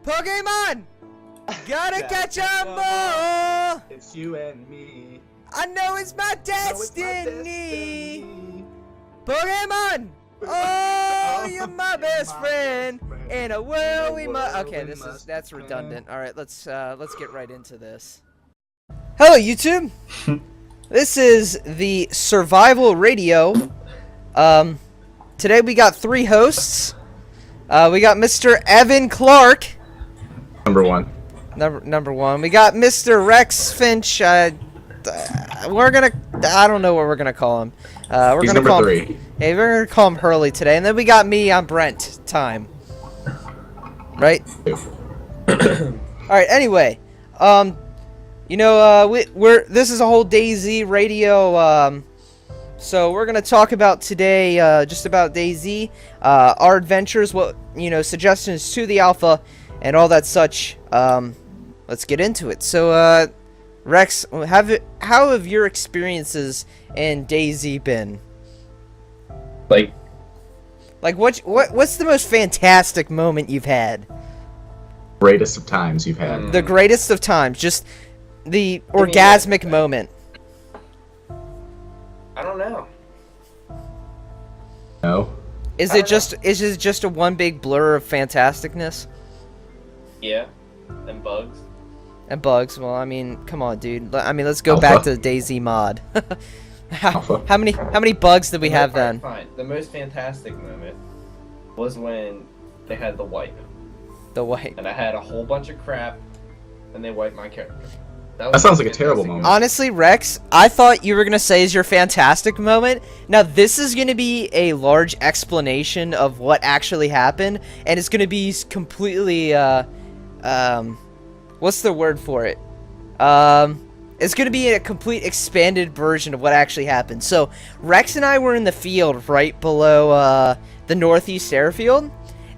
Pokemon! Gotta catch 'em all! It's you and me. I know it's my destiny! Pokemon! Oh, you're my best friend! In a world we must... Okay, that's redundant. Alright, let's get right into this. Hello, YouTube! This is the Survival Radio. Today we got 3 hosts. We got Mr. Evan Clark. Number one. Number one. We got Mr. Rex Finch. I don't know what we're gonna call him. He's number 3. Hey, we're gonna call him Hurley today, and then we got me. I'm Brenttime. Right? All right. Anyway, this is a whole DayZ Radio. So we're gonna talk about today, just about DayZ, our adventures, suggestions to the alpha, and all that such. Let's get into it. So, Rex, how have your experiences in DayZ been? Like what's the most fantastic moment you've had? Greatest of times you've had. The greatest of times, just the orgasmic moment. I don't know. No. Is it just a one big blur of fantasticness? Yeah, and bugs. And bugs. Well, I mean, come on, dude. I mean, let's go back to the DayZ mod. How many bugs did we have then? Fine. The most fantastic moment was when they had the wipe. The wipe. And I had a whole bunch of crap, and they wiped my character. That sounds like a terrible moment. Honestly, Rex, I thought you were going to say is your fantastic moment. Now, this is going to be a large explanation of what actually happened, and it's going to be completely, what's the word for it? It's going to be a complete expanded version of what actually happened. So, Rex and I were in the field right below, the Northeast Airfield,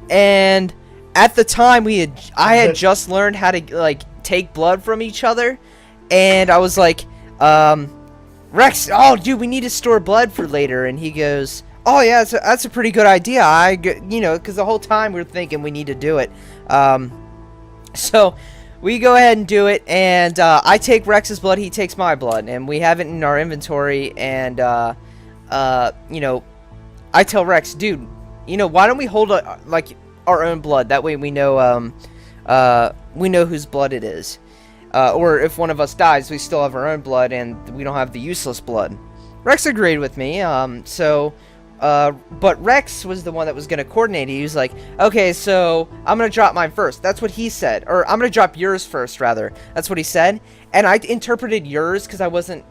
and at the time, I had just learned how to, take blood from each other, and I was like, Rex, oh dude, we need to store blood for later, and he goes, oh yeah, that's a pretty good idea, because the whole time we were thinking we need to do it, so we go ahead and do it, and I take Rex's blood, he takes my blood, and we have it in our inventory, and I tell Rex, dude, why don't we hold our own blood, that way we know whose blood it is. Or if one of us dies, we still have our own blood, and we don't have the useless blood. Rex agreed with me, but Rex was the one that was going to coordinate. He was like, okay, so I'm going to drop mine first. That's what he said. Or I'm going to drop yours first, rather. That's what he said. And I interpreted yours because I wasn't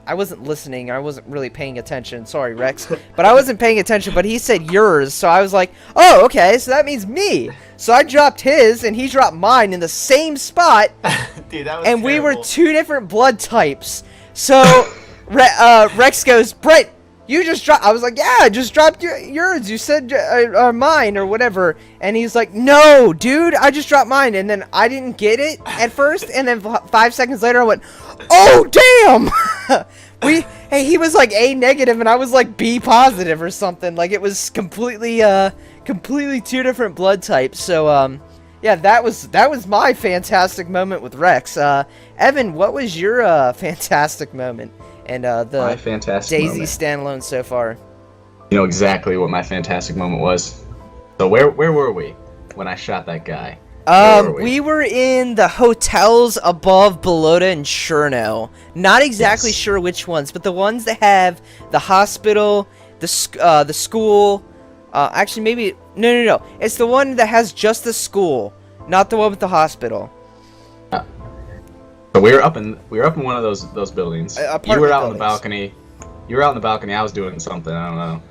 listening. I wasn't really paying attention. Sorry, Rex. But I wasn't paying attention, but he said yours. So I was like, oh, okay, so that means me. So I dropped his, and he dropped mine in the same spot. Dude, that was and terrible. We were 2 different blood types. So Rex goes, Brett, you just dropped. I was like, yeah, I just dropped yours. You said mine or whatever. And he's like, no, dude, I just dropped mine. And then I didn't get it at first. And then 5 seconds later, I went, oh, damn. He was like A negative and I was like B positive or something. Like it was completely 2 different blood types. So, yeah, that was my fantastic moment with Rex. Evan, what was your fantastic moment? And my fantastic DayZ moment. standalone so far. You know exactly what my fantastic moment was. So where were we when I shot that guy? We were in the hotels above Belota and Cherno. Not exactly sure which ones, but the ones that have the hospital, the school. Actually, maybe no. It's the one that has just the school, not the one with the hospital. So we were up in one of those buildings. You were out on the balcony. I was doing something. I don't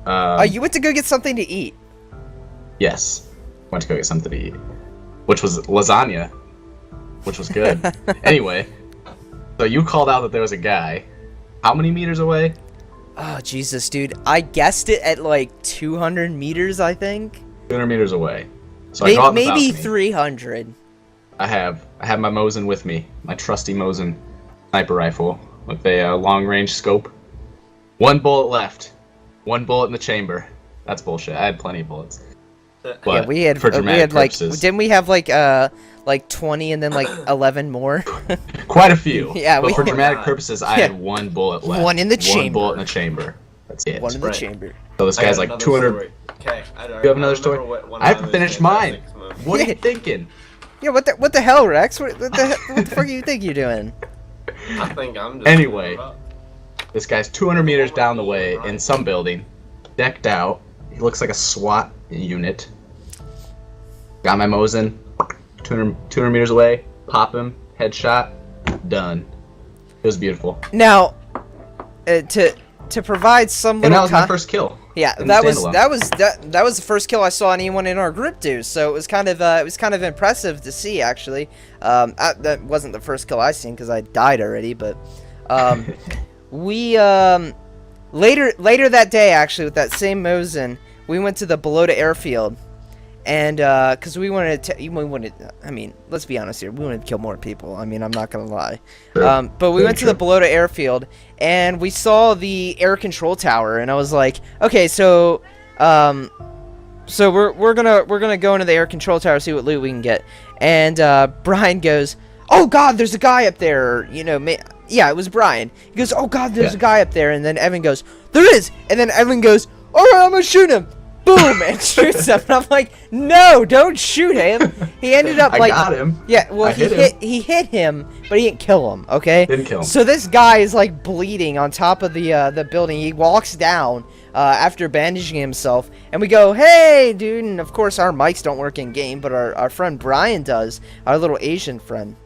know. You went to go get something to eat. Yes, went to go get something to eat, which was lasagna, which was good. Anyway, so you called out that there was a guy. How many meters away? Oh Jesus, dude! I guessed it at like 200 meters, I think. 200 meters away. So I go out the maybe balcony. 300. I have my Mosin with me, my trusty Mosin sniper rifle with a long-range scope. 1 bullet left. 1 bullet in the chamber. That's bullshit. I had plenty of bullets. But Yeah, we had for dramatic like purposes, didn't we have like 20 and then like 11 more? quite a few. Yeah, but for dramatic God. purposes, I Yeah. had one bullet left. One in the One chamber. bullet in the chamber. That's it. One in the Right. chamber. So this I guy's got like another 200. story. Okay, You have another story? I haven't finished mine. What are Yeah. you thinking? Yeah, what the hell, Rex? What the fuck do you think you're doing? I think I'm just. Anyway. This guy's 200 meters down the way in some building, decked out. He looks like a SWAT unit. Got my Mosin, 200 meters away, pop him, headshot, done. It was beautiful. Now, to provide some And little that was my first kill. yeah, in the that was standalone. that was the first kill I saw anyone in our group do. So it was kind of impressive to see actually. That wasn't the first kill I seen because I died already, but we later that day actually with that same Mosin, we went to the Belota airfield. And, because we wanted to, I mean, let's be honest here, we wanted to kill more people. I mean, I'm not gonna lie. True. But we went to the Belota airfield, and we saw the air control tower, and I was like, okay, so we're gonna go into the air control tower, see what loot we can get. And, Brian goes, oh god, there's a guy up there, you know, yeah, it was Brian. He goes, oh god, there's a guy up there, and then Evan goes, there is! And then Evan goes, alright, I'm gonna shoot him! Boom! And shoots him. And I'm like, no, don't shoot him. He ended up like, I got him. yeah. Well, I he hit him, but he didn't kill him. Okay. Didn't kill him. So this guy is like bleeding on top of the building. He walks down after bandaging himself, and we go, hey, dude. And of course, our mics don't work in game, but our friend Brian does. Our little Asian friend.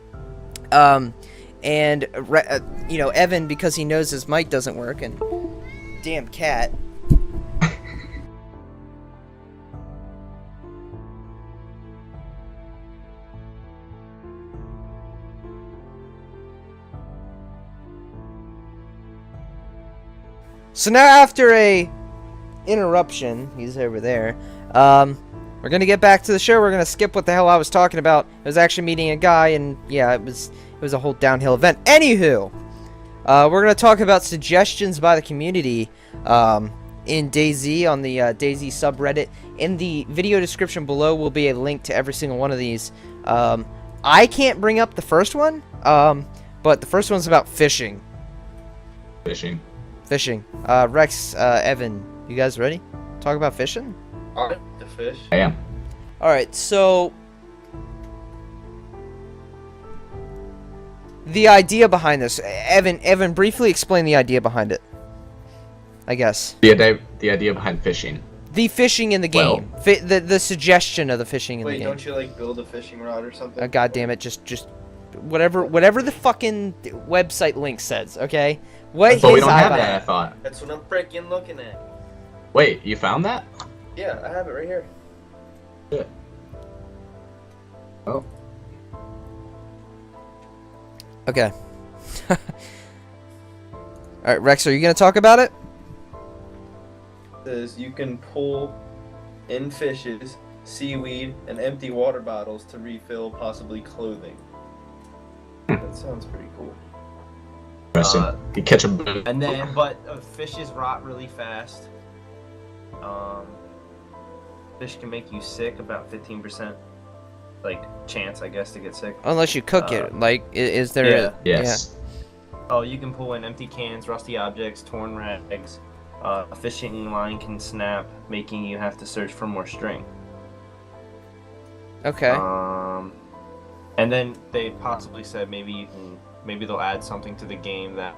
And you know, Evan, because he knows his mic doesn't work, and damn cat. So now after a interruption, he's over there, we're gonna get back to the show. We're gonna skip what the hell I was talking about. I was actually meeting a guy, and yeah, it was a whole downhill event. Anywho, we're gonna talk about suggestions by the community in DayZ on the DayZ subreddit. In the video description below will be a link to every single one of these. I can't bring up the first one, but the first one's about fishing. Fishing. Rex, Evan, you guys ready? Talk about fishing? I like the fish. I am. Alright, so the idea behind this, Evan, briefly explain the idea behind it. I guess. The idea behind fishing. The fishing in the game. The suggestion of the fishing in the Wait, game. don't you like build a fishing rod or something? God damn it, just whatever the fucking website link says, okay? What But we his don't have eye- that, I thought. That's what I'm freaking looking at. Wait, you found that? Yeah, I have it right here. Good. Oh. Okay. Alright, Rex, are you gonna talk about it? It says you can pull in fishes, seaweed, and empty water bottles to refill possibly clothing. That sounds pretty cool. Interesting. You catch a boot. And then, but fishes rot really fast. Fish can make you sick, about 15%, like, chance, I guess, to get sick. Unless you cook it. Like, is there Yes. Oh, you can pull in empty cans, rusty objects, torn rags. A fishing line can snap, making you have to search for more string. Okay. And then they possibly said maybe they'll add something to the game that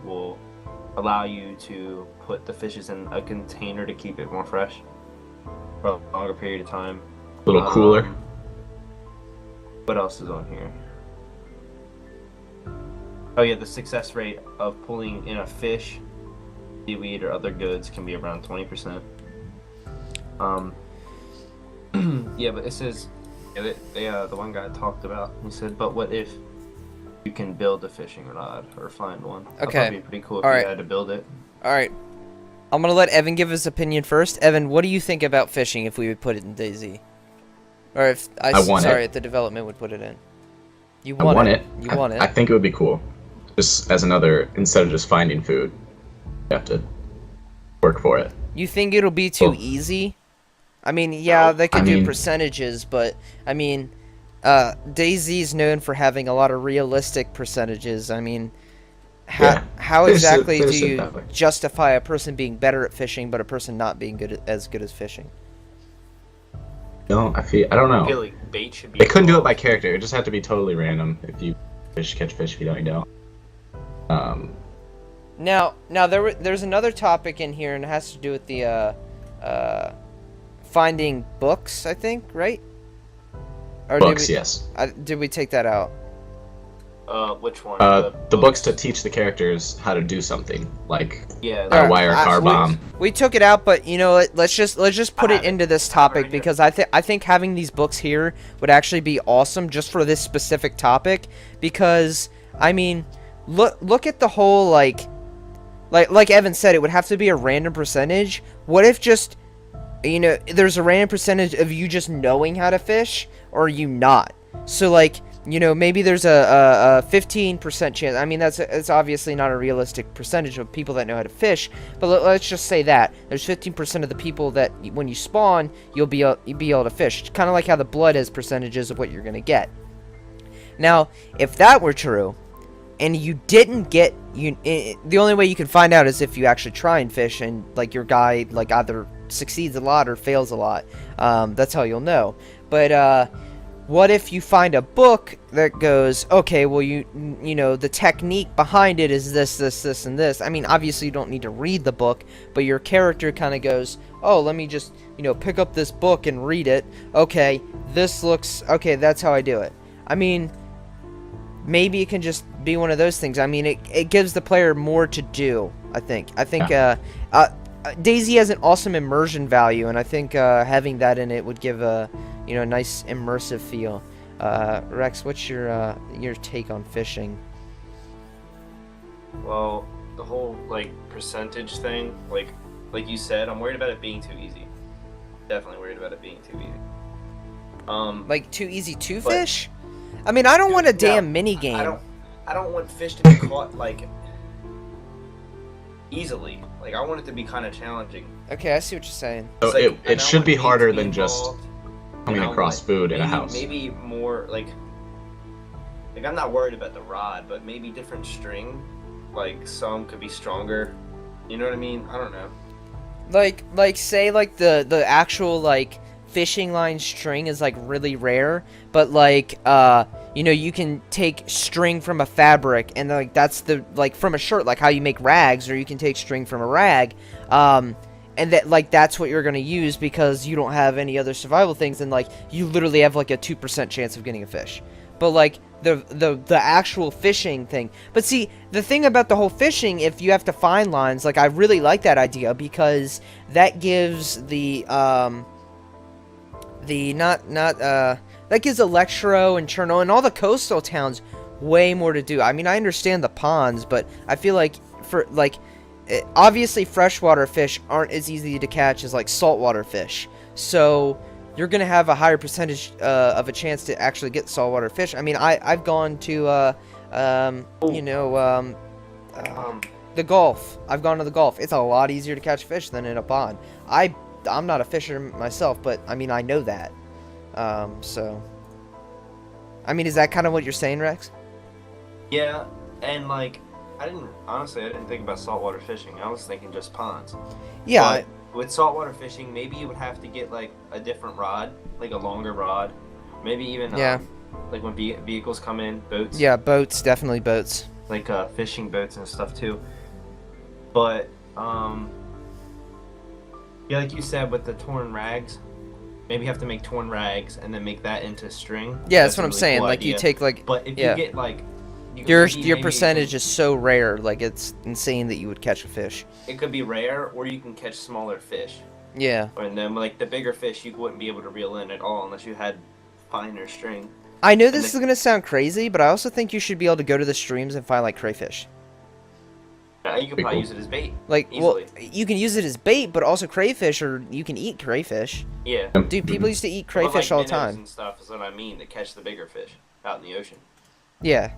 will allow you to put the fishes in a container to keep it more fresh for a longer period of time. A little cooler. What else is on here? Oh yeah, the success rate of pulling in a fish, seaweed, or other goods can be around 20%. Yeah, but it says, the one guy talked about, he said, but what if you can build a fishing rod or find one? Okay. That'd be pretty cool if Alright. you had to build it. Alright. I'm gonna let Evan give his opinion first. Evan, what do you think about fishing if we would put it in DayZ? Or if if the development would put it in. You want it. You want it. I think it would be cool. Just as another, instead of just finding food, you have to work for it. You think it'll be too easy? I mean, yeah, they could do mean, percentages, but I mean, DayZ's known for having a lot of realistic percentages. I mean, how exactly do you justify a person being better at fishing, but a person not being as good as fishing? No, I don't know. I feel like bait should be. They couldn't do it by character. It just had to be totally random. If you catch fish. If you don't, you don't. Now there's another topic in here, and it has to do with the finding books, I think, right? Or books, yes. Did we take that out? Which one? The books to teach the characters how to do something, like wire a car bomb. We took it out, but you know what? Let's just put it into this topic because I think having these books here would actually be awesome just for this specific topic. Because I mean, look at the whole like Evan said, it would have to be a random percentage. What if just there's a random percentage of you just knowing how to fish or you not? So like, maybe there's a 15% chance. I mean, it's obviously not a realistic percentage of people that know how to fish, but let's just say that there's 15% of the people that when you spawn, you'll be able to fish. It's kind of like how the blood has percentages of what you're gonna get. Now, if that were true, and you didn't get the only way you can find out is if you actually try and fish, and like your guy like either succeeds a lot or fails a lot. That's how you'll know. But what if you find a book that goes, okay, well the technique behind it is this, and this. I mean, obviously you don't need to read the book, but your character kind of goes, oh, let me just pick up this book and read it. Okay, this looks okay. That's how I do it. I mean, maybe it can just be one of those things. I mean, it gives the player more to do, I think. DayZ has an awesome immersion value, and I think having that in it would give a nice immersive feel. Rex, what's your take on fishing? Well, the whole like percentage thing, like you said, I'm worried about it being too easy. Definitely worried about it being too easy. Like too easy to fish? I mean, I don't want a damn mini game. I don't want fish to be caught like easily. Like I want it to be kind of challenging. Okay, I see what you're saying. So it should be harder than just coming across food in a house. Maybe more like I'm not worried about the rod, but maybe different string. Like some could be stronger. You know what I mean? I don't know. Like say like the actual like fishing line string is like really rare, but like you can take string from a fabric and like that's the like from a shirt, like how you make rags, or you can take string from a rag, and that like that's what you're gonna use because you don't have any other survival things, and like you literally have like a 2% chance of getting a fish. But like the actual fishing thing. But see, the thing about the whole fishing, if you have to find lines, like I really like that idea because that gives that gives Electro and Cherno and all the coastal towns way more to do. I mean, I understand the ponds, but I feel like obviously freshwater fish aren't as easy to catch as like saltwater fish. So you're gonna have a higher percentage of a chance to actually get saltwater fish. I mean, I've gone to the Gulf. I've gone to the Gulf. It's a lot easier to catch fish than in a pond. I'm not a fisher myself, but I mean, I know that. So, I mean, is that kind of what you're saying, Rex? Yeah, and like, I didn't think about saltwater fishing. I was thinking just ponds. Yeah. But with saltwater fishing, maybe you would have to get like a different rod, like a longer rod. Maybe even like when vehicles come in, boats. Yeah, boats, definitely boats. Like fishing boats and stuff too. But yeah, like you said, with the torn rags, maybe you have to make torn rags and then make that into string. Yeah, that's what I'm saying. Like idea. you take like, but if you get like, your percentage is so rare, like it's insane that you would catch a fish. It could be rare, or you can catch smaller fish. Yeah. And then like the bigger fish, you wouldn't be able to reel in at all unless you had finer string. I know this is gonna sound crazy, but I also think you should be able to go to the streams and find like crayfish. You could probably use it as bait. Like, easily. well, you can use it as bait, but also crayfish, or you can eat crayfish. Yeah. Dude, people used to eat crayfish all the time. And stuff is what I mean, to catch the bigger fish out in the ocean. Yeah.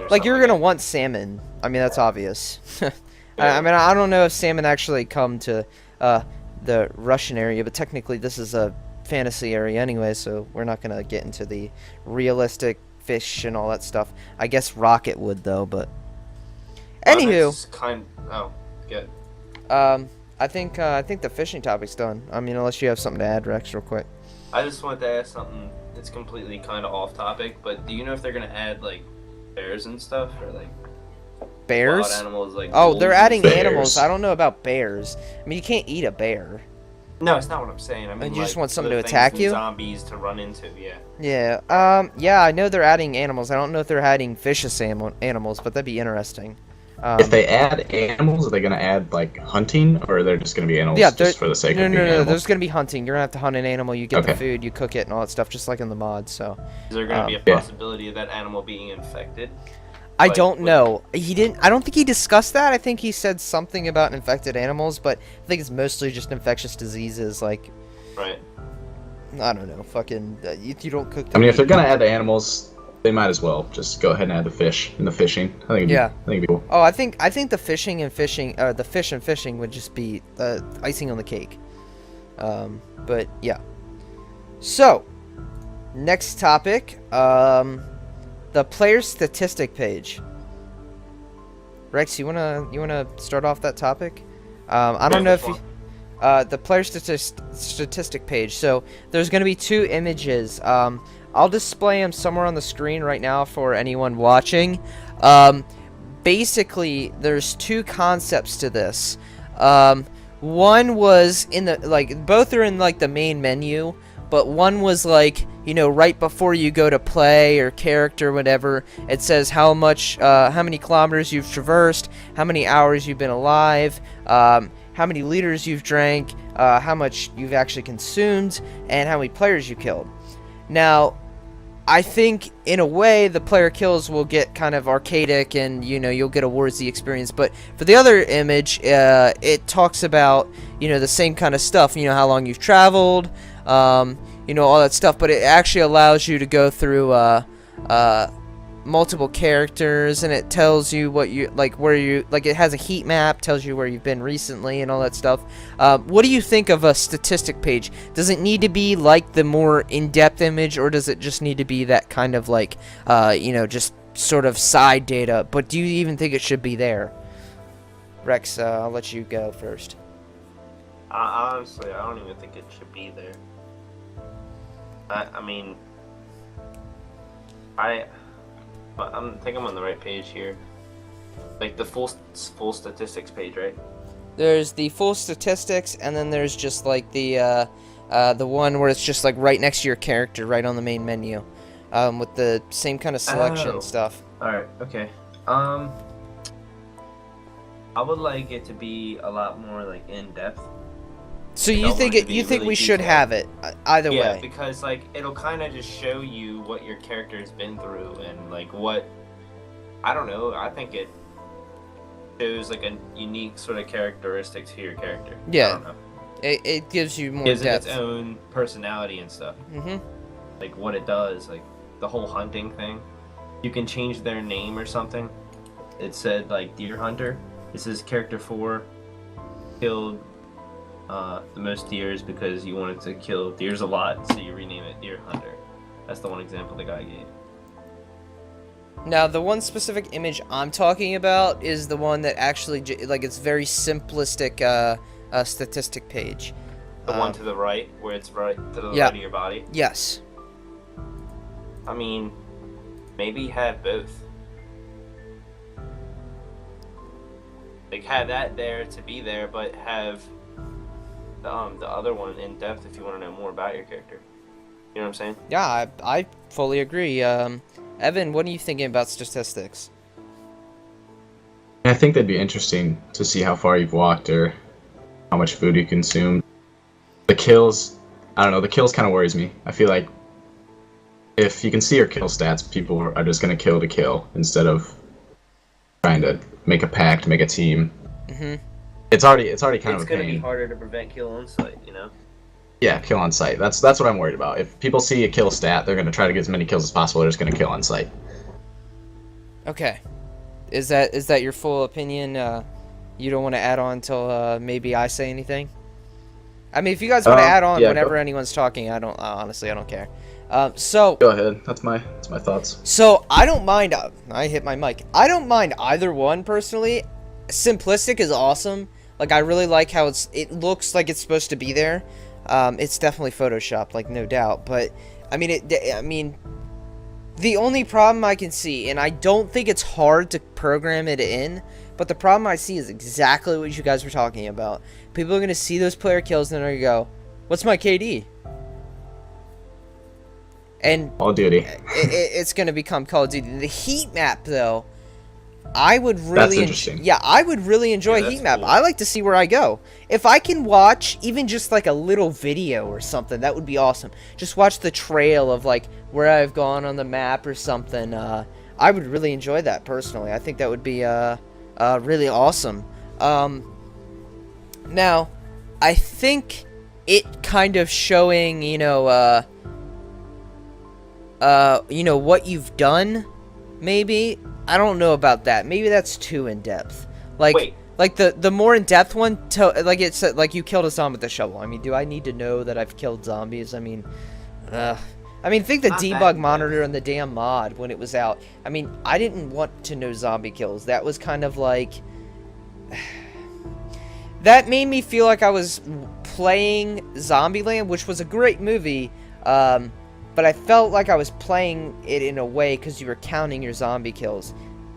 Like, you're gonna want salmon. I mean, that's obvious. I mean, I don't know if salmon actually come to the Russian area, but technically this is a fantasy area anyway, so we're not gonna get into the realistic fish and all that stuff. I guess Rocket would though, but anywho, good. I think the fishing topic's done. I mean, unless you have something to add, Rex, real quick. I just wanted to ask something that's completely kind of off topic, but do you know if they're gonna add like bears and stuff, or like bears? Wild animals, like they're adding bears. animals. I don't know about bears. I mean, you can't eat a bear. No, it's not what I'm saying. I mean, You just want something other to attack things you? and zombies to run into, yeah. Yeah. Yeah, I know they're adding animals. I don't know if they're adding vicious animals, but that'd be interesting. If they add animals, are they going to add like hunting, or are they just going to be animals just for the sake of being animals? No. There's going to be hunting. You're going to have to hunt an animal. You get the food, you cook it, and all that stuff, just like in the mod. So. Is there going to be a possibility of that animal being infected? I don't know. He didn't. I don't think he discussed that. I think he said something about infected animals, but I think it's mostly just infectious diseases. Like, right. I don't know. Fucking, you don't cook. I mean, if they're gonna add the animals, they might as well just go ahead and add the fish and the fishing. I think it'd be cool. Oh, I think the fish and fishing would just be icing on the cake. But yeah. So, next topic. The player statistic page. Rex, you wanna start off that topic? I don't know if you, the player statistic page. So there's gonna be 2 images. I'll display them somewhere on the screen right now for anyone watching. Basically, there's 2 concepts to this. One was in the both are in the main menu. But one was right before you go to play or character, whatever. It says how many kilometers you've traversed, how many hours you've been alive, how many liters you've drank, how much you've actually consumed, and how many players you killed. Now, I think in a way the player kills will get kind of arcadic, and you'll get awards the experience. But for the other image, it talks about the same kind of stuff. How long you've traveled. All that stuff, but it actually allows you to go through multiple characters, and it tells you what you it has a heat map, tells you where you've been recently and all that stuff. What do you think of a statistic page? Does it need to be like the more in-depth image, or does it just need to be that kind of just sort of side data? But do you even think it should be there? Rex, I'll let you go first. Honestly, I don't even think it should be there. I think I'm on the right page here. Like the full statistics page, right? There's the full statistics, and then there's just the one where it's just right next to your character, right on the main menu, with the same kind of selection stuff. All right. Okay. I would like it to be a lot more in depth. So you think we should have it either way? Yeah, because it'll kind of just show you what your character has been through, and what, I don't know. I think it shows a unique sort of characteristic to your character. Yeah, I don't know. It gives you more depth. It depth. its own personality and stuff. Mhm. What it does, the whole hunting thing. You can change their name or something. It said Deer Hunter. This is character 4 killed the most deers because you wanted to kill deers a lot, so you rename it Deer Hunter. That's the one example the guy gave. Now, the one specific image I'm talking about is the one that actually, it's very simplistic statistic page. The one to the right, where it's right to the right of your body? Yes. I mean, maybe have both. Have that there to be there, but have the other one in depth if you want to know more about your character. You know what I'm saying? Yeah, I fully agree. Evan, what are you thinking about statistics? I think that'd be interesting to see how far you've walked or how much food you consumed. The kills, I don't know, the kills kind of worries me. I feel like if you can see your kill stats, people are just going to kill to kill instead of trying to make a pact, make a team. Mm-hmm. It's already kind of a pain. It's going to be harder to prevent kill on sight, Yeah, kill on sight. That's what I'm worried about. If people see a kill stat, they're going to try to get as many kills as possible. They're just going to kill on sight. Okay. Is that your full opinion? You don't want to add on until maybe I say anything? I mean, if you guys want to add on yeah, whenever go. anyone's talking, honestly, I don't care. So Go ahead. That's my thoughts. So I don't mind. I hit my mic. I don't mind either one personally. Simplistic is awesome. Like, I really like how it looks like it's supposed to be there. It's definitely photoshopped, like, no doubt. But I mean, the only problem I can see, and I don't think it's hard to program it in, but the problem I see is exactly what you guys were talking about. People are gonna see those player kills and they're gonna go, "What's my KD?" And Call of Duty. it's going to become Call of Duty. The heat map, though, I would really That's interesting. I would really enjoy heat map. cool. I like to see where I go. If I can watch even just like a little video or something, that would be awesome. Just watch the trail of like where I've gone on the map or something. I would really enjoy that personally. I think that would be really awesome. Now, I think it kind of showing, what you've done, maybe. I don't know about that. Maybe that's too in depth. Wait. Like the more in depth one, like it said, like you killed a zombie with a shovel. I mean, do I need to know that I've killed zombies? I mean, think the Not that debug in monitor and the damn mod when it was out. I mean, I didn't want to know zombie kills. That was kind of like that made me feel like I was playing Zombieland, which was a great movie. But I felt like I was playing it in a way because you were counting your zombie kills.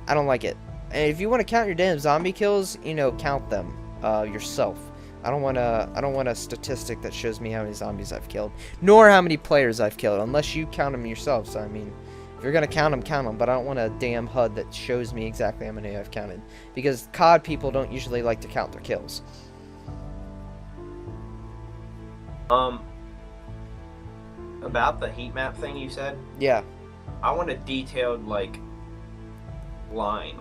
I don't like it. And if you want to count your damn zombie kills, count them yourself. I don't want a statistic that shows me how many zombies I've killed, nor how many players I've killed, unless you count them yourself. So I mean, if you're gonna count them, count them. But I don't want a damn HUD that shows me exactly how many I've counted, because COD people don't usually like to count their kills. About the heat map thing you said, Yeah. I want a detailed line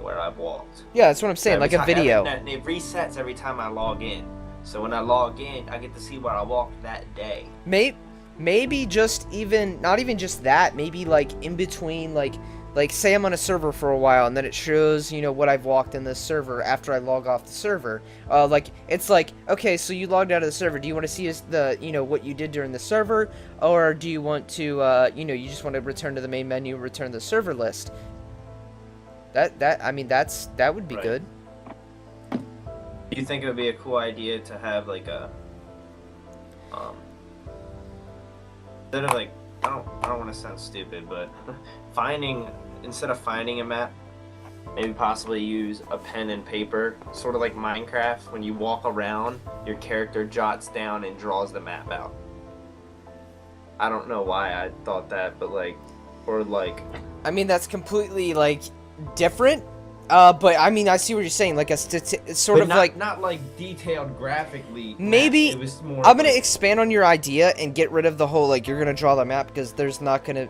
where I've walked. Yeah, that's what I'm saying, Every like a time- video. and it resets every time I log in. So when I log in, I get to see where I walked that day. Maybe just even, not even just that, maybe like in between, like say I'm on a server for a while and then it shows, what I've walked in this server after I log off the server. It's like, okay, so you logged out of the server. Do you want to see what you did during the server? Or do you want to, you just want to return to the main menu, return the server list? That would be Right. good. Do you think it would be a cool idea to have like a, instead of like, I don't want to sound stupid, but instead of finding a map, maybe possibly use a pen and paper, sort of like Minecraft. When you walk around, your character jots down and draws the map out. I don't know why I thought that, but I mean, that's completely different. But I mean, I see what you're saying. Like sort of not detailed graphically. Maybe it was more I'm gonna expand on your idea and get rid of the whole you're gonna draw the map, because there's not gonna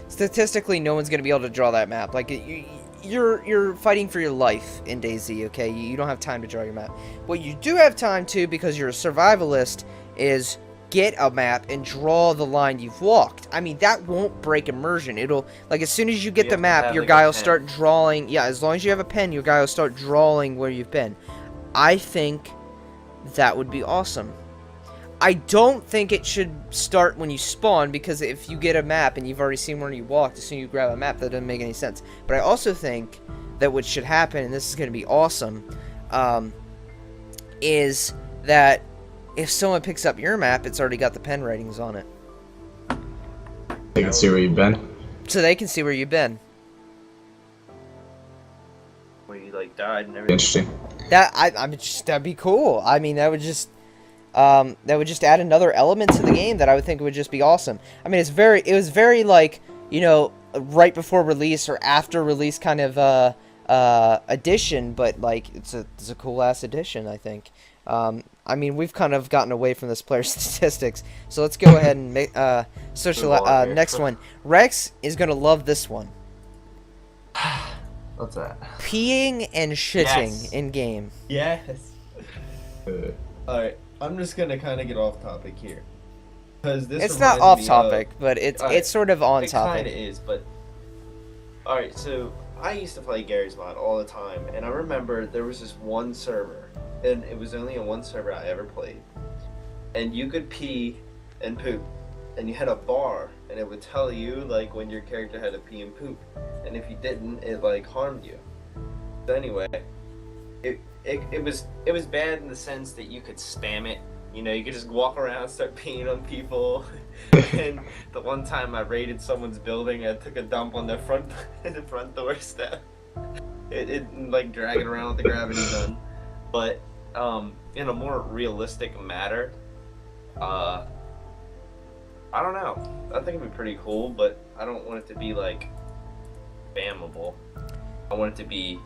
statistically no one's gonna be able to draw that map. You're fighting for your life in DayZ, okay? You don't have time to draw your map. What you do have time to, because you're a survivalist, is get a map and draw the line you've walked. I mean, that won't break immersion. It'll, as soon as you get You the have to map, have, your a guy will pen. start drawing. Yeah, as long as you have a pen, your guy will start drawing where you've been. I think that would be awesome. I don't think it should start when you spawn, because if you get a map and you've already seen where you walked, as soon as you grab a map, that doesn't make any sense. But I also think that what should happen, and this is going to be awesome, is that if someone picks up your map, it's already got the pen ratings on it. They can see where you've been. So they can see where you've been. where you died and everything. Interesting. That'd be cool. I mean, that would just add another element to the game that I would think would just be awesome. I mean, it was very right before release or after release kind of addition, but it's a cool ass addition, I think. I mean, we've kind of gotten away from this player statistics, so let's go ahead and search the next one. Rex is gonna love this one. What's that? Peeing and shitting Yes. in game. Yes. Alright, I'm just gonna kind of get off topic here. Because this It's not reminds off me topic, but it's Alright. sort of on It kind of topic. is, but... Alright, so I used to play Gary's Mod all the time, and I remember there was this one server, and it was only a one server I ever played. and you could pee and poop, and you had a bar, and it would tell you like when your character had to pee and poop, and if you didn't, it like harmed you. So anyway, it was bad in the sense that you could spam it. You know, you could just walk around and start peeing on people. And the one time I raided someone's building, I took a dump on the front doorstep. It like dragging around with the gravity gun. But in a more realistic matter, I don't know. I think it'd be pretty cool, but I don't want it to be like spammable. I want it to be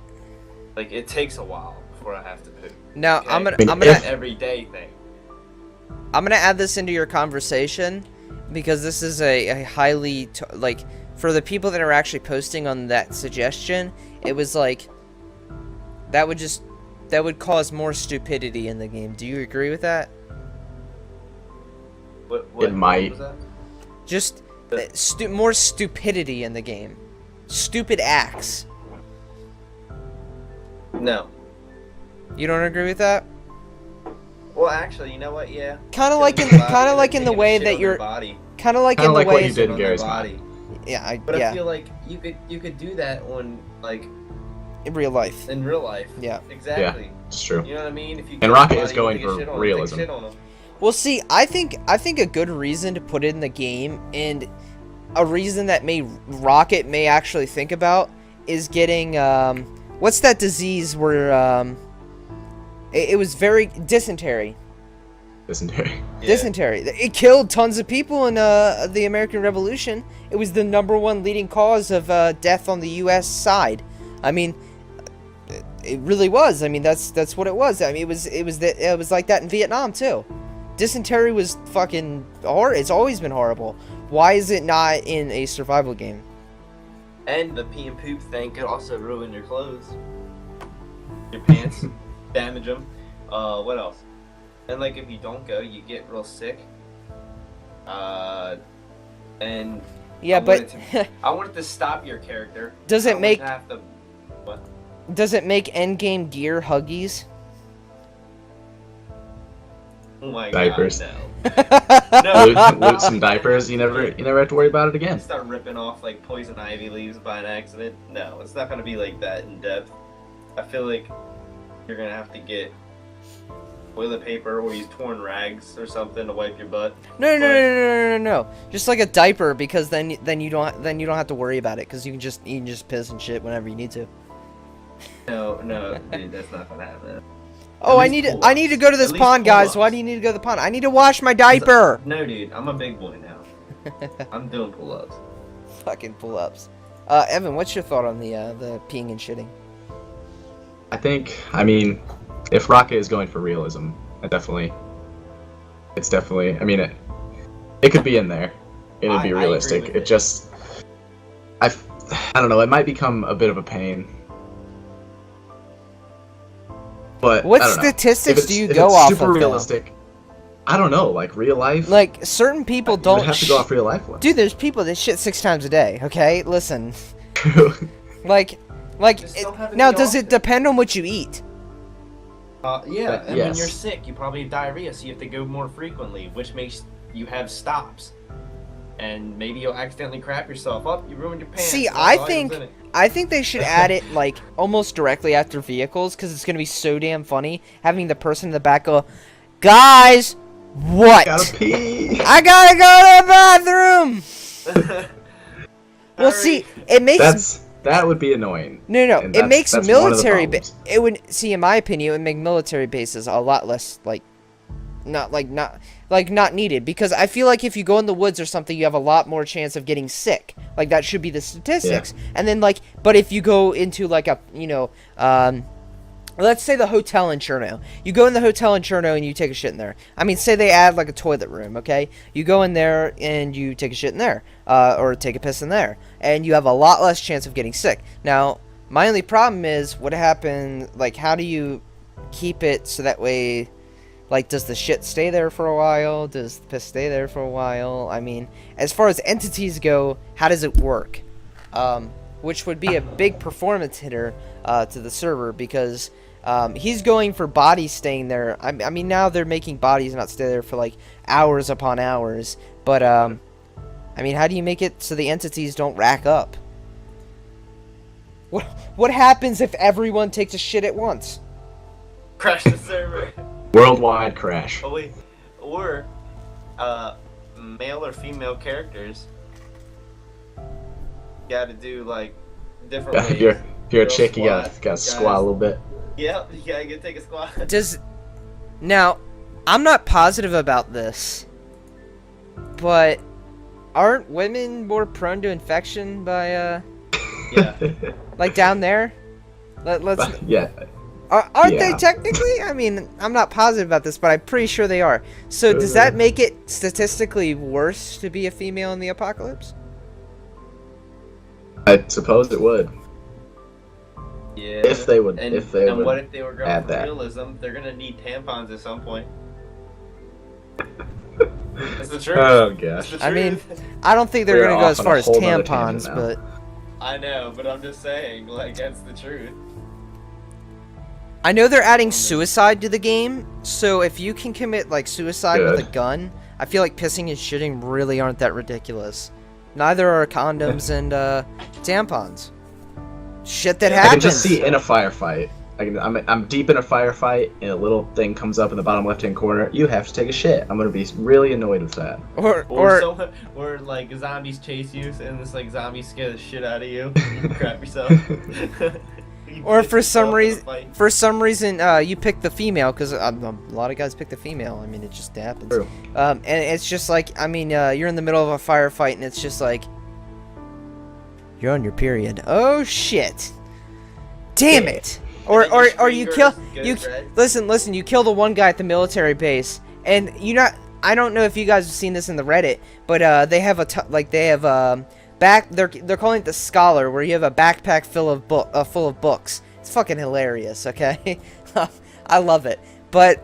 like it takes a while before I have to poop. Now Okay? I'm gonna An everyday thing. I'm gonna add this into your conversation because this is a highly like for the people that are actually posting on that suggestion. It was like that would cause more stupidity in the game. Do you agree with that? It might. Was that? Just more stupidity in the game. Stupid acts. No. You don't agree with that? Well, actually, you know what? Yeah. Kind of like in the way that you're kind of like in the like way what you did in on Gary's their mod. body. Yeah, But yeah. I feel like you could do that on like In real life. in real life. Yeah. Exactly. Yeah, it's true. You know what I mean? If you And get Rocket somebody, is you going take a for shit on 'em, realism. take a shit on 'em. Well, see, I think a good reason to put it in the game, and a reason that Rocket may actually think about, is getting what's that disease where it was very dysentery. Dysentery. Yeah. Dysentery. It killed tons of people in the American Revolution. It was the #1 leading cause of death on the U.S. side. I mean, it really was. I mean, that's what it was. I mean, it was like that in Vietnam too. Dysentery was fucking hard. It's always been horrible. Why is it not in a survival game? And the pee and poop thing could also ruin your clothes, your pants, damage them. What else? And like if you don't go, you get real sick. And Yeah, I want it to stop your character. Does it make What? does it make endgame gear Huggies? Oh my Diapers. God, no. Loot some diapers. You never have to worry about it again. Start ripping off like poison ivy leaves by an accident. No, it's not gonna be like that in depth. I feel like you're gonna have to get toilet paper or use torn rags or something to wipe your butt. No. Just like a diaper, because then you don't have to worry about it, because you can just piss and shit whenever you need to. No, dude, that's not gonna happen. Oh, At I least need to go to this At least pond, guys. pull-ups. Why do you need to go to the pond? I need to wash my diaper. No, dude, I'm a big boy now. I'm doing pull-ups. Fucking pull-ups. Evan, what's your thought on the peeing and shitting? I mean, if Rocket is going for realism, it's definitely. I mean, it could be in there. It'd I be agree realistic. with It it. just, I don't know. It might become a bit of a pain. But What I don't know. statistics If do you if go it's off super of, though? realistic. I don't know, like real life. Like, certain people you would don't. have to go off real life ones. Dude, there's people that shit 6 times a day. Okay, listen. Like, Just don't have it now be does it often. depend on what you eat? Yeah, and when Yes. you're sick, you probably have diarrhea, so you have to go more frequently, which makes you have stops. And maybe you'll accidentally crap yourself up. You ruined your pants. See, That's I all think was in it. they should add it like almost directly after vehicles, because it's gonna be so damn funny having the person in the back go, "Guys, what? Gotta pee. I gotta go to the bathroom." Well, see, it makes That would be annoying. no. and It makes that's one of the military. problems. It would see, in my opinion, it would make military bases a lot less not needed, because I feel like if you go in the woods or something, you have a lot more chance of getting sick. Like, that should be the statistics. And then but if you go into like a let's say the hotel in Cherno. You go in the hotel in Cherno and you take a shit in there. I mean, say they add like a toilet room, okay? You go in there and you take a shit in there, or take a piss in there, and you have a lot less chance of getting sick. Now, my only problem is what happened. Like, how do you keep it so that way? Like, does the shit stay there for a while? Does the piss stay there for a while? I mean, as far as entities go, how does it work? Which would be a big performance hitter to the server, because He's going for bodies staying there. I mean, now they're making bodies not stay there for like hours upon hours. But I mean, how do you make it so the entities don't rack up? What happens if everyone takes a shit at once? Crash the server. Worldwide crash. Oh wait, or male or female characters. Got to do like different ways. If you're a Girl chick, you squat, gotta squat a little bit. Yep, you gotta take a squat. Now, I'm not positive about this, but aren't women more prone to infection by Yeah. like down there? Let's. Yeah. Aren't they Yeah. technically? I mean, I'm not positive about this, but I'm pretty sure they are. So does that make it statistically worse to be a female in the apocalypse? I suppose it would. Yeah. If they would. And, if they and would. what if they were going add for that. realism? They're gonna need tampons at some point. It's the truth. Oh It's gosh. the I mean, truth. I don't think they're We're gonna go off as on a far as whole nother tangent tampons, now. but I know, but I'm just saying, like, that's the truth. I know they're adding suicide to the game. So if you can commit like suicide with a Good. gun, I feel like pissing and shitting really aren't that ridiculous. Neither are condoms and tampons. Shit that I happens. can just see in a firefight. I'm deep in a firefight, and a little thing comes up in the bottom left-hand corner. You have to take a shit. I'm gonna be really annoyed with that. Or like zombies chase you, and this like zombies scare the shit out of you. You crap yourself. Or for some reason, you pick the female, because a lot of guys pick the female. I mean, it just happens. True. And it's just like, I mean, you're in the middle of a firefight, and it's just like, you're on your period. Oh shit! Damn it! Or you kill listen. You kill the one guy at the military base, and I don't know if you guys have seen this in the Reddit, but they have they're calling it the scholar, where you have a backpack full of books. It's fucking hilarious, okay? I love it. But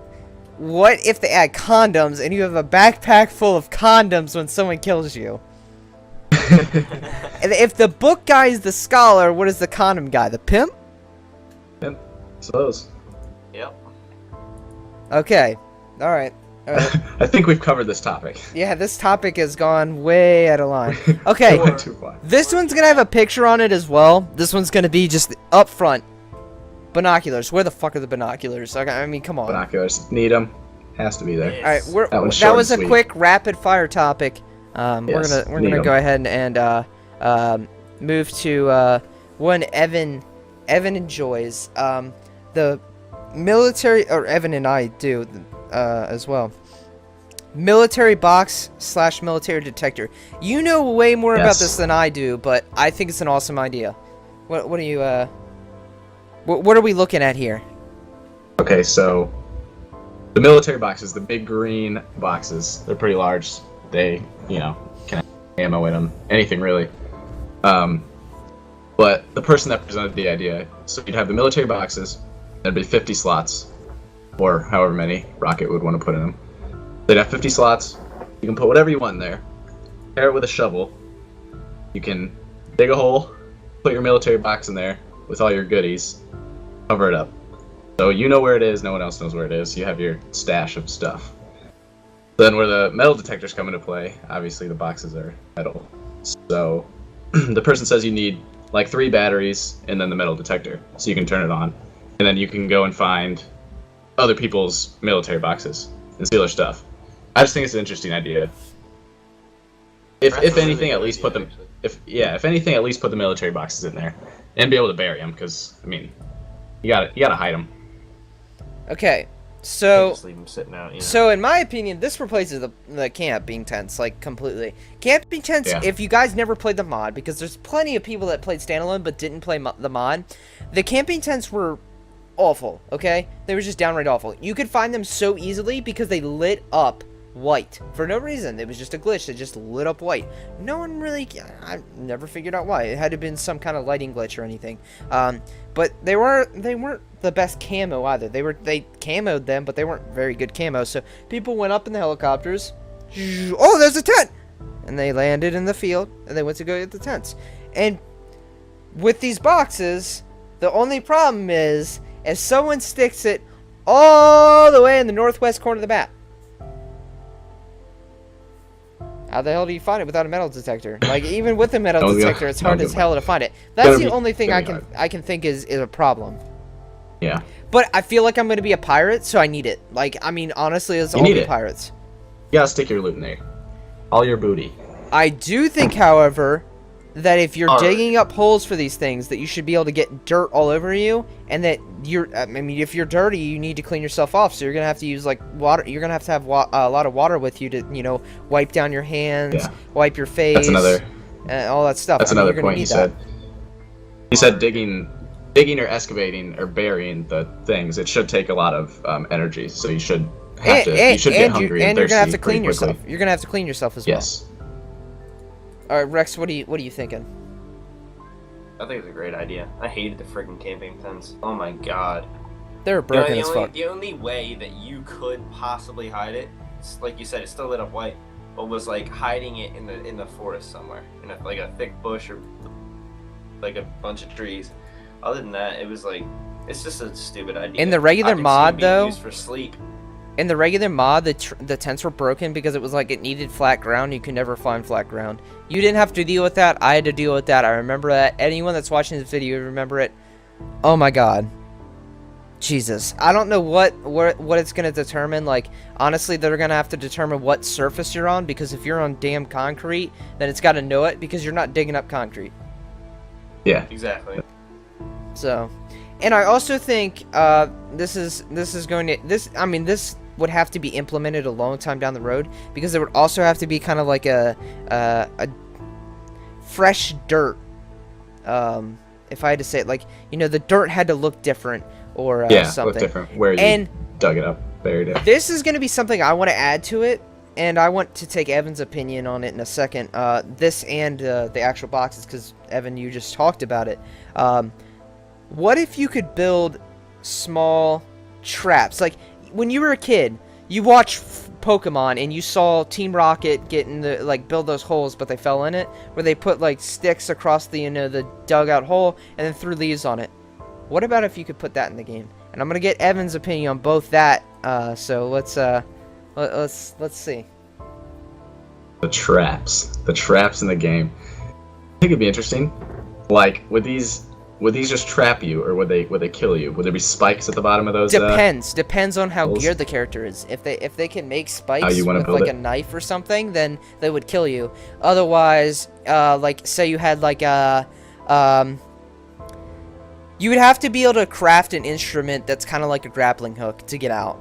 what if they add condoms and you have a backpack full of condoms when someone kills you? And if the book guy is the scholar, what is the condom guy? The pimp? Pimp. Suppose. Yep. Okay. All right. I think we've covered this topic. Yeah, this topic has gone way out of line. Okay. It went too far. This one's gonna have a picture on it as well. This one's gonna be just up front. Binoculars. Where the fuck are the binoculars? Okay, I mean, come on. Binoculars. Need them. Has to be there. All right, That one's that short was and a sweet. quick rapid fire topic. We're Yes, gonna need 'em. go ahead and move to one Evan enjoys. The military, or Evan and I do as well. Military box / military detector. You know way more about Yes. this than I do, but I think it's an awesome idea. What do you what are we looking at here? Okay, so the military boxes, the big green boxes, they're pretty large. They, can have ammo in them, anything really. But the person that presented the idea, so you'd have the military boxes, there'd be 50 slots, or however many Rocket would want to put in them. They'd have 50 slots. You can put whatever you want in there. Pair it with a shovel. You can dig a hole, put your military box in there with all your goodies, cover it up. So you know where it is, no one else knows where it is. You have your stash of stuff. Then where the metal detectors come into play, obviously the boxes are metal. So the person says you need like 3 batteries and then the metal detector, so you can turn it on. And then you can go and find other people's military boxes and steal their stuff. I just think it's an interesting idea. If anything, at least put them. If anything, at least put the military boxes in there and be able to bury them, because I mean, you gotta hide them. Okay, so Just leave them sitting out. You know? So in my opinion, this replaces the camping tents, like, completely. Camping tents, Yeah. if you guys never played the mod, because there's plenty of people that played standalone but didn't play the mod, the camping tents were awful, okay? They were just downright awful. You could find them so easily because they lit up white. For no reason. It was just a glitch that just lit up white. No one really... I never figured out why. It had to have been some kind of lighting glitch or anything. But they weren't the best camo either. They camoed them, but they weren't very good camo. So people went up in the helicopters. Oh, there's a tent! And they landed in the field, and they went to go get the tents. And with these boxes, the only problem is if someone sticks it all the way in the northwest corner of the map? How the hell do you find it without a metal detector? Like, even with a metal detector, it's hard as hell to find it. That's the only thing I can think is a problem. Yeah. But I feel like I'm gonna be a pirate, so I need it. Like, I mean, honestly, it's all the pirates. You gotta stick your loot in there. All your booty. I do think, however, that if you're digging up holes for these things, that you should be able to get dirt all over you, and that if you're dirty, you need to clean yourself off, so you're gonna have to use, like, water. You're gonna have to have a lot of water with you to, you know, wipe down your hands, wipe your face. That's another... all that stuff. That's another point you said. You said digging or excavating or burying the things, it should take a lot of energy, so you should have to... You should get hungry and thirsty. And you're gonna have to clean yourself. You're gonna have to clean yourself as well. Yes. Alright, Rex, what are you thinking? I think it's a great idea. I hated the freaking camping tents. Oh my god. They were broken as fuck. The only way that you could possibly hide it, like you said, it's still lit up white, but was like hiding it in the forest somewhere, in like a thick bush or like a bunch of trees. Other than that, it was like, it's just a stupid idea. In the regular mod, though, used for sleep. In the regular mod, the tents were broken because it was like it needed flat ground. You could never find flat ground. You didn't have to deal with that. I had to deal with that. I remember that. Anyone that's watching this video, remember it. Oh my god. Jesus. I don't know what it's going to determine. Like, honestly, they're going to have to determine what surface you're on, because if you're on damn concrete, then it's got to know it, because you're not digging up concrete. Yeah. Exactly. So, and I also think this would have to be implemented a long time down the road, because there would also have to be kind of like a fresh dirt. If I had to say it, like, you know, the dirt had to look different or something. Look different. Where you dug it up, buried it. This is going to be something I want to add to it, and I want to take Evan's opinion on it in a second. This and the actual boxes, because Evan, you just talked about it. What if you could build small traps? Like, when you were a kid, you watched Pokemon and you saw Team Rocket build those holes, but they fell in it, where they put like sticks across the, you know, the dugout hole and then threw leaves on it. What about if you could put that in the game? And I'm gonna get Evan's opinion on both that. So let's see. The traps in the game. I think it'd be interesting. Like, would these just trap you, or would they kill you? Would there be spikes at the bottom of those? Depends on how geared the character is. If they can make spikes with like a knife or something, then they would kill you. Otherwise, like, say you had like you would have to be able to craft an instrument that's kind of like a grappling hook to get out,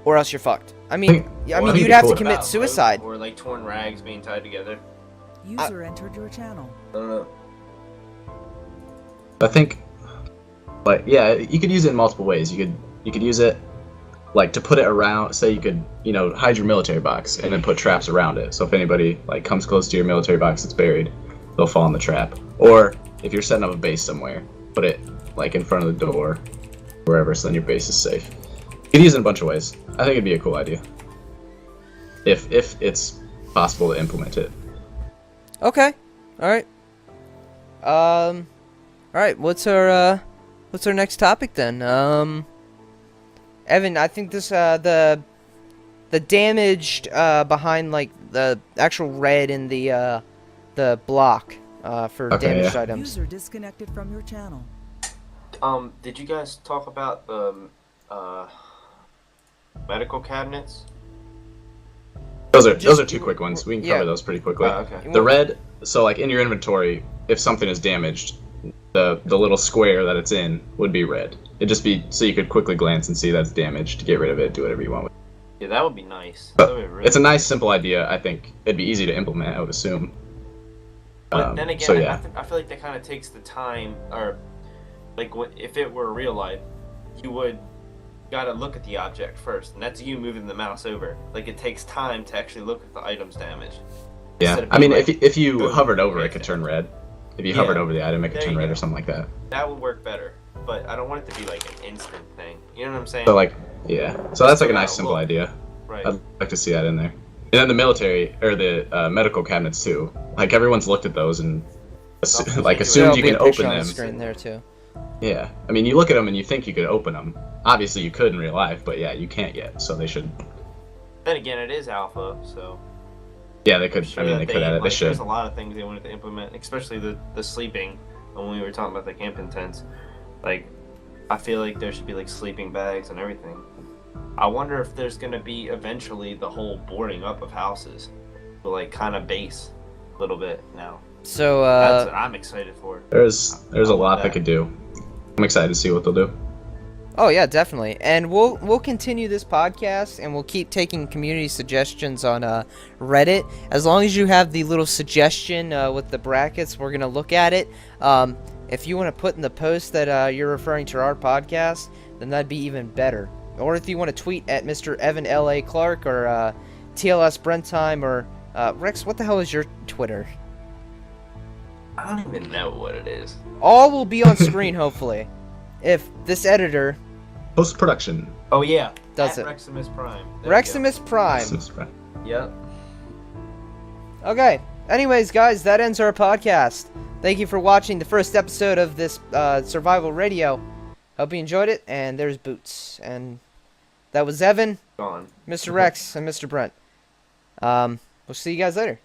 or else you're fucked. I mean, you'd have to commit suicide. Or like torn rags being tied together. User entered your channel. I don't know. I think, like, yeah, you could use it in multiple ways. You could use it, like, to put it around. Say you could, you know, hide your military box and then put traps around it. So if anybody like comes close to your military box that's buried, they'll fall in the trap. Or if you're setting up a base somewhere, put it like in front of the door, wherever, so then your base is safe. You could use it in a bunch of ways. I think it'd be a cool idea if it's possible to implement it. Okay. All right. All right. What's our next topic then? Evan, I think this the damaged behind, like, the actual red in the block for damaged items. User disconnected from your channel. Did you guys talk about the medical cabinets? Those are two quick ones. We can cover those pretty quickly. Okay. The red, so like in your inventory, if something is damaged, the little square that it's in would be red. It'd just be so you could quickly glance and see that's damaged, to get rid of it, do whatever you want with it. Yeah, that would be nice. It's a nice, simple idea. I think it'd be easy to implement, I would assume. But then again, so yeah. I feel like that kind of takes the time, or like if it were real life, you would gotta look at the object first, and that's you moving the mouse over. Like, it takes time to actually look at the item's damage. Yeah, I mean, like, if you hovered over it, could turn red. If you hovered over the item, it could turn red or something like that. That would work better, but I don't want it to be like an instant thing. You know what I'm saying? So like, yeah. So that's like a nice, simple idea. Right. I'd like to see that in there. And then the military, or the medical cabinets too. Like, everyone's looked at those and assumed you can open them. Screen there too. Yeah, I mean, you look at them and you think you could open them. Obviously, you could in real life, but yeah, you can't yet. So they should. Then again, it is alpha, so. Yeah, they could. Sure I mean, that they could add it. They should. There's a lot of things they wanted to implement, especially the sleeping. When we were talking about the camping tents, like, I feel like there should be like sleeping bags and everything. I wonder if there's gonna be eventually the whole boarding up of houses, will like kind of base a little bit now. So That's what I'm excited for. There's a lot they could do. I'm excited to see what they'll do. Oh yeah, definitely. And we'll continue this podcast, and we'll keep taking community suggestions on Reddit. As long as you have the little suggestion with the brackets, we're gonna look at it. If you want to put in the post that you're referring to our podcast, then that'd be even better. Or if you want to tweet at Mr. Evan L.A. Clark or TLS Brenttime or Rex, what the hell is your Twitter? I don't even know what it is. All will be on screen, hopefully. If this editor Post production. Oh yeah, does at it. Reximus Prime. There you Reximus Prime. go. Yep. Okay. Anyways, guys, that ends our podcast. Thank you for watching the first episode of this Survival Radio. Hope you enjoyed it. And there's Boots. And that was Evan, Gone. Mr. Rex, and Mr. Brent. We'll see you guys later.